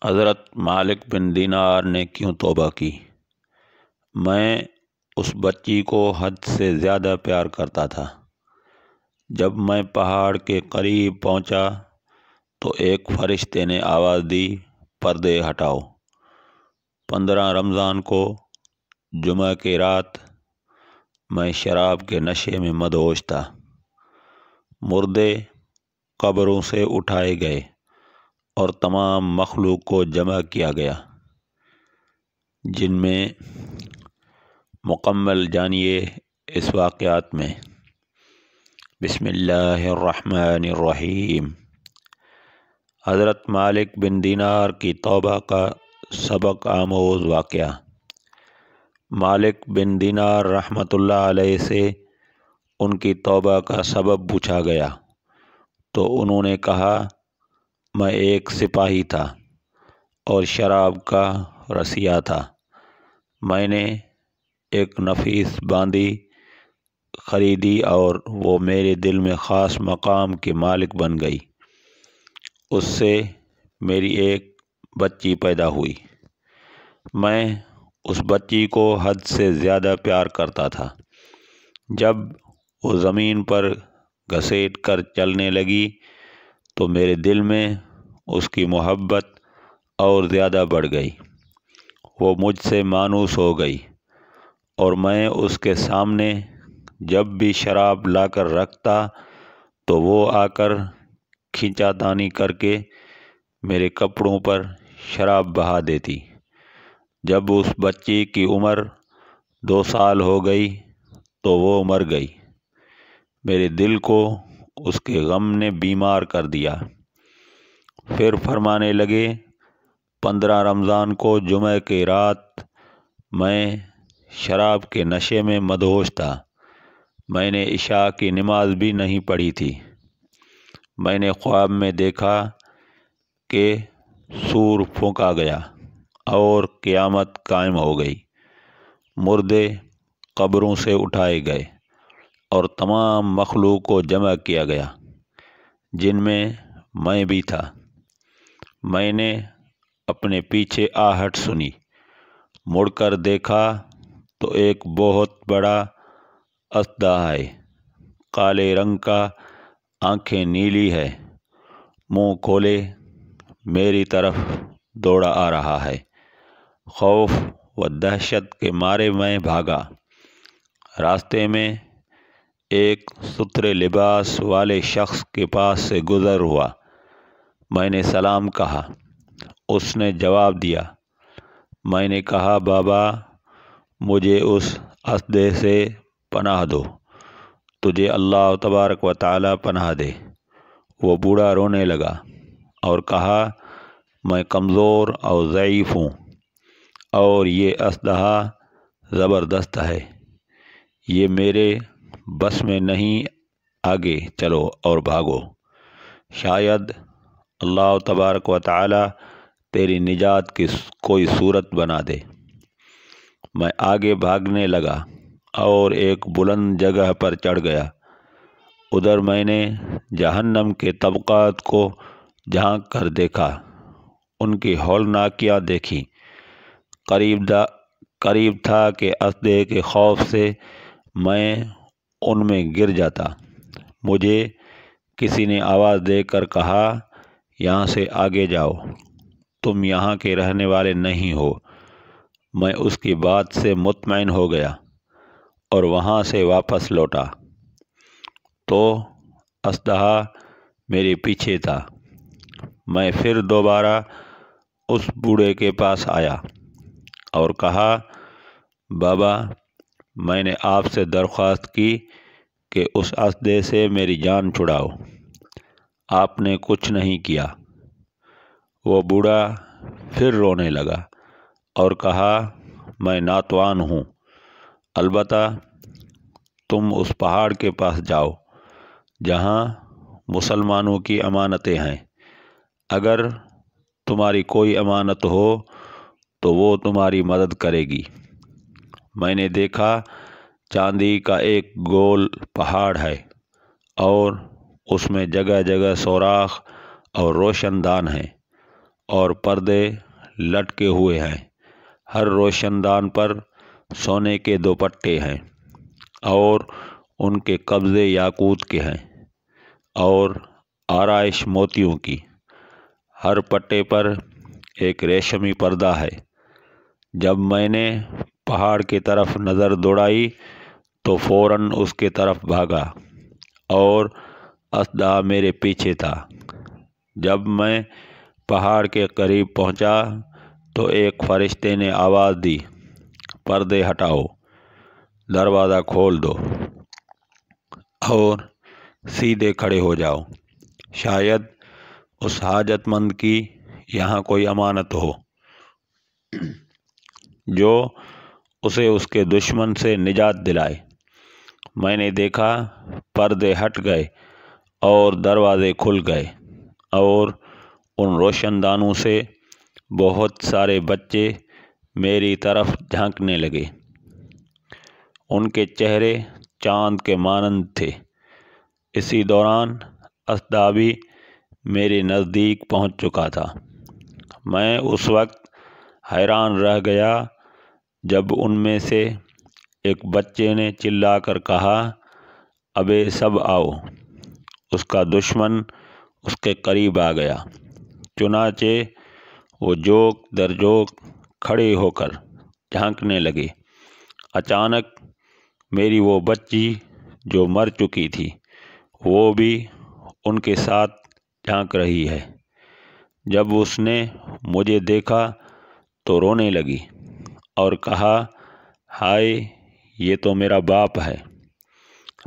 حضرت مالک بن دینار نے کیوں توبہ کی؟ میں اس بچی کو حد سے زیادہ پیار کرتا تھا۔ جب میں پہاڑ کے قریب پہنچا تو ایک فرشتے نے آواز دی، پردے ہٹاؤ۔ 15 رمضان کو جمعہ کی رات میں شراب کے نشے میں مدہوش تھا۔ مردے قبروں سے اٹھائے گئے اور تمام مخلوق کو جمع کیا گیا، جن میں مکمل جانیے اس واقعات میں۔ بسم اللہ الرحمن الرحیم۔ حضرت مالک بن دینار کی توبہ کا سبق آموز واقعہ۔ مالک بن دینار رحمۃ اللہ علیہ سے ان کی توبہ کا سبب پوچھا گیا تو انہوں نے کہا، میں ایک سپاہی تھا اور شراب کا رسیا تھا۔ میں نے ایک نفیس باندی خریدی اور وہ میرے دل میں خاص مقام کی مالک بن گئی۔ اس سے میری ایک بچی پیدا ہوئی۔ میں اس بچی کو حد سے زیادہ پیار کرتا تھا۔ جب وہ زمین پر گھسیٹ کر چلنے لگی تو میرے دل میں اس کی محبت اور زیادہ بڑھ گئی۔ وہ مجھ سے مانوس ہو گئی اور میں اس کے سامنے جب بھی شراب لا کر رکھتا تو وہ آ کر کھینچا تانی کر کے میرے کپڑوں پر شراب بہا دیتی۔ جب اس بچی کی عمر 2 سال ہو گئی تو وہ مر گئی۔ میرے دل کو اس کے غم نے بیمار کر دیا۔ پھر فرمانے لگے، 15 رمضان کو جمعہ کی رات میں شراب کے نشے میں مدہوش تھا۔ میں نے عشاء کی نماز بھی نہیں پڑھی تھی۔ میں نے خواب میں دیکھا کہ سور پھونکا گیا اور قیامت قائم ہو گئی۔ مردے قبروں سے اٹھائے گئے اور تمام مخلوق کو جمع کیا گیا، جن میں بھی تھا۔ میں نے اپنے پیچھے آہٹ سنی، مڑ کر دیکھا تو ایک بہت بڑا اژدہا ہے، کالے رنگ کا، آنکھیں نیلی ہے، منہ کھولے میری طرف دوڑا آ رہا ہے۔ خوف و دہشت کے مارے میں بھاگا۔ راستے میں ایک ستھرے لباس والے شخص کے پاس سے گزر ہوا۔ میں نے سلام کہا، اس نے جواب دیا۔ میں نے کہا، بابا مجھے اس اژدہے سے پناہ دو، تجھے اللہ تبارک و تعالی پناہ دے۔ وہ بوڑھا رونے لگا اور کہا، میں کمزور اور ضعیف ہوں اور یہ اژدہا زبردست ہے، یہ میرے بس میں نہیں، آگے چلو اور بھاگو، شاید اللہ تبارک و تعالی تیری نجات کی کوئی صورت بنا دے۔ میں آگے بھاگنے لگا اور ایک بلند جگہ پر چڑھ گیا۔ ادھر میں نے جہنم کے طبقات کو جھانک کر دیکھا، ان کی ہولناکیاں دیکھی۔ قریب تھا کہ اژدہے کے خوف سے میں ان میں گر جاتا۔ مجھے کسی نے آواز دے کر کہا، یہاں سے آگے جاؤ، تم یہاں کے رہنے والے نہیں ہو۔ میں اس کی بات سے مطمئن ہو گیا اور وہاں سے واپس لوٹا تو اژدہا میرے پیچھے تھا۔ میں پھر دوبارہ اس بوڑھے کے پاس آیا اور کہا، بابا میں نے آپ سے درخواست کی کہ اس اژدہے سے میری جان چھڑاؤ، آپ نے کچھ نہیں کیا۔ وہ بوڑھا پھر رونے لگا اور کہا، میں ناتوان ہوں، البتہ تم اس پہاڑ کے پاس جاؤ جہاں مسلمانوں کی امانتیں ہیں، اگر تمہاری کوئی امانت ہو تو وہ تمہاری مدد کرے گی۔ میں نے دیکھا چاندی کا ایک گول پہاڑ ہے اور اس میں جگہ جگہ سوراخ اور روشن دان ہیں، اور پردے لٹکے ہوئے ہیں، ہر روشن دان پر سونے کے دوپٹے ہیں اور ان کے قبضے یاقوت کے ہیں اور آرائش موتیوں کی، ہر پٹے پر ایک ریشمی پردہ ہے۔ جب میں نے پہاڑ کی طرف نظر دوڑائی تو فوراً اس کی طرف بھاگا اور اژدہا میرے پیچھے تھا۔ جب میں پہاڑ کے قریب پہنچا تو ایک فرشتے نے آواز دی، پردے ہٹاؤ، دروازہ کھول دو اور سیدھے کھڑے ہو جاؤ، شاید اس حاجت مند کی یہاں کوئی امانت ہو جو اسے اس کے دشمن سے نجات دلائے۔ میں نے دیکھا پردے ہٹ گئے اور دروازے کھل گئے اور ان روشن دانوں سے بہت سارے بچے میری طرف جھانکنے لگے۔ ان کے چہرے چاند کے مانند تھے۔ اسی دوران اژدہا بھی میرے نزدیک پہنچ چکا تھا۔ میں اس وقت حیران رہ گیا جب ان میں سے ایک بچے نے چلا کر کہا، ابے سب آؤ۔ اس کا دشمن اس کے قریب آ گیا، چنانچہ وہ جوک در جوک کھڑے ہو کر جھانکنے لگے۔ اچانک میری وہ بچی جو مر چکی تھی وہ بھی ان کے ساتھ جھانک رہی ہے۔ جب اس نے مجھے دیکھا تو رونے لگی اور کہا، ہائے، یہ تو میرا باپ ہے۔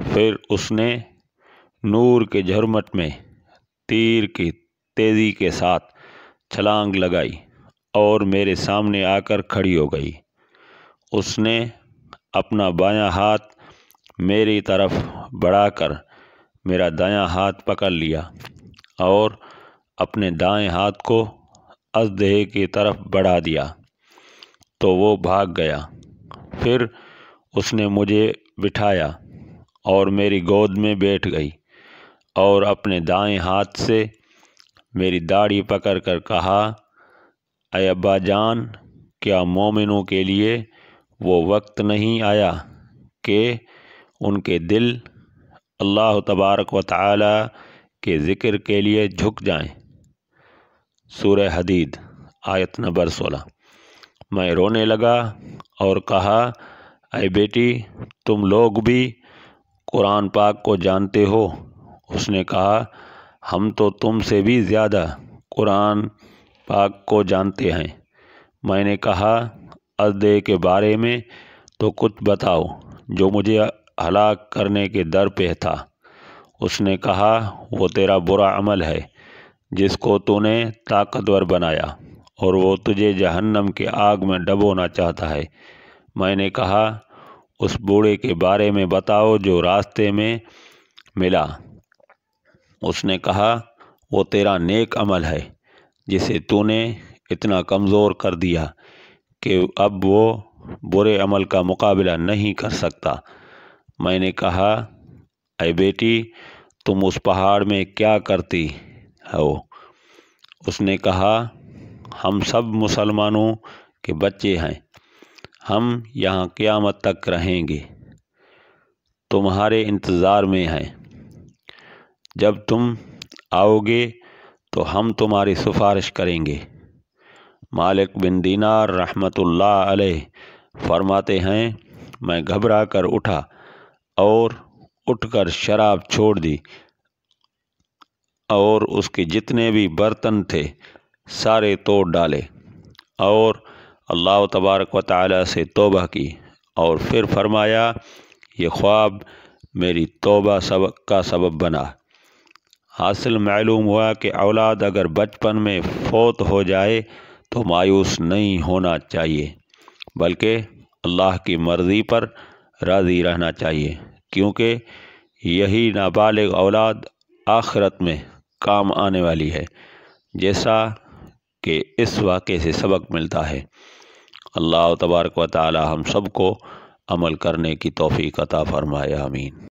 پھر اس نے نور کے جھرمٹ میں تیر کی تیزی کے ساتھ چھلانگ لگائی اور میرے سامنے آ کر کھڑی ہو گئی۔ اس نے اپنا بایاں ہاتھ میری طرف بڑھا کر میرا دایاں ہاتھ پکڑ لیا اور اپنے دائیں ہاتھ کو اژدہے کی طرف بڑھا دیا تو وہ بھاگ گیا۔ پھر اس نے مجھے بٹھایا اور میری گود میں بیٹھ گئی اور اپنے دائیں ہاتھ سے میری داڑھی پکڑ کر کہا، اے ابا جان، کیا مومنوں کے لیے وہ وقت نہیں آیا کہ ان کے دل اللہ تبارک و تعالی کے ذکر کے لیے جھک جائیں؟ سورہ حدید آیت نمبر 16۔ میں رونے لگا اور کہا، اے بیٹی، تم لوگ بھی قرآن پاک کو جانتے ہو؟ اس نے کہا، ہم تو تم سے بھی زیادہ قرآن پاک کو جانتے ہیں۔ میں نے کہا، اژدہے کے بارے میں تو کچھ بتاؤ جو مجھے ہلاک کرنے کے در پہ تھا۔ اس نے کہا، وہ تیرا برا عمل ہے جس کو تو نے طاقتور بنایا اور وہ تجھے جہنم کے آگ میں ڈبونا چاہتا ہے۔ میں نے کہا، اس بوڑھے کے بارے میں بتاؤ جو راستے میں ملا۔ اس نے کہا، وہ تیرا نیک عمل ہے جسے تو نے اتنا کمزور کر دیا کہ اب وہ برے عمل کا مقابلہ نہیں کر سکتا۔ میں نے کہا، اے بیٹی، تم اس پہاڑ میں کیا کرتی ہو؟ اس نے کہا، ہم سب مسلمانوں کے بچے ہیں، ہم یہاں قیامت تک رہیں گے، تمہارے انتظار میں ہیں۔ جب تم آؤ گے تو ہم تمہاری سفارش کریں گے۔ مالک بن دینار رحمۃ اللہ علیہ فرماتے ہیں، میں گھبرا کر اٹھا اور اٹھ کر شراب چھوڑ دی اور اس کے جتنے بھی برتن تھے سارے توڑ ڈالے اور اللہ تبارک و تعالی سے توبہ کی، اور پھر فرمایا، یہ خواب میری توبہ کا سبب بنا۔ حاصل معلوم ہوا کہ اولاد اگر بچپن میں فوت ہو جائے تو مایوس نہیں ہونا چاہیے، بلکہ اللہ کی مرضی پر راضی رہنا چاہیے، کیونکہ یہی نابالغ اولاد آخرت میں کام آنے والی ہے، جیسا کہ اس واقعے سے سبق ملتا ہے۔ اللہ تبارک و تعالی ہم سب کو عمل کرنے کی توفیق عطا فرمائے، آمین۔